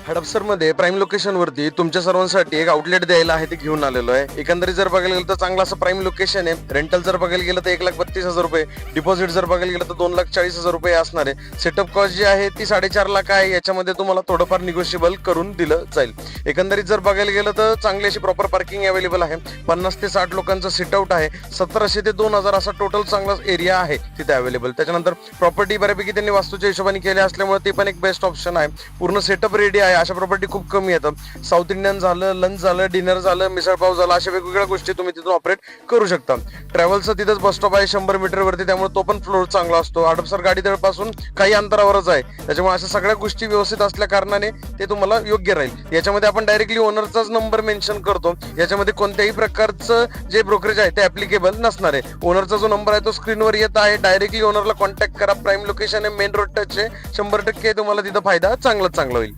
हडपसरमध्ये prime location वरती तुमच्या सर्वांसाठी एक आउटलेट द्यायला आहे ते घेऊन आलेलो आहे. एकंदरीत जर बघायला गेलं तर चांगला असं प्राईम लोकेशन आहे. रेंटल जर बघायला गेलं तर 1,32,000 रुपये, डिपॉझिट जर बघायला गेलं तर 2,40,000 रुपये असणार आहे. सेटअप कॉस्ट जी आहे ती 4.5 लाख आहे. याच्यामध्ये तुम्हाला थोडंफार निगोशिएबल करून दिलं जाईल. एकंदरीत जर बघायला गेलं तर चांगली अशी प्रॉपर पार्किंग अवेलेबल आहे. 50 ते 60 लोकांचं सिट आउट आहे. 1700 ते 2000 असा टोटल चांगला एरिया आहे तिथे अवेलेबल. त्याच्यानंतर प्रॉपर्टी बऱ्यापैकी त्यांनी वास्तूच्या हिशोबाने केली असल्यामुळे ते पण एक बेस्ट ऑप्शन आहे. पूर्ण सेटअप रेडी आहे. अशा प्रॉपर्टी खूप कमी येतात. साऊथ इंडियन झालं, लंच झालं, डिनर झालं, मिसळपाव झालं, अशा वेगवेगळ्या गोष्टी तुम्ही तिथून ऑपरेट करू शकता. ट्रॅव्हलचं तिथंच बस स्टॉप आहे 100 मीटर वरती, त्यामुळे तो पण फ्लोर चांगला असतो. हडपसर गाडीतळपासून काही अंतरावरच आहे, त्याच्यामुळे अशा सगळ्या गोष्टी व्यवस्थित असल्या कारणाने ते तुम्हाला योग्य राहील. याच्यामध्ये आपण डायरेक्टली ओनरचाच नंबर मेन्शन करतो. याच्यामध्ये कोणत्याही प्रकारचं जे ब्रोकरेज आहे ते ऍप्लिकेबल नसणार आहे. ओनरचा जो नंबर आहे तो स्क्रीनवर येत आहे. डायरेक्टली ओनरला कॉन्टॅक्ट करा. प्राईम लोकेशन आहे, मेन रोड टच आहे. 100% तुम्हाला तिथं फायदा चांगला होईल.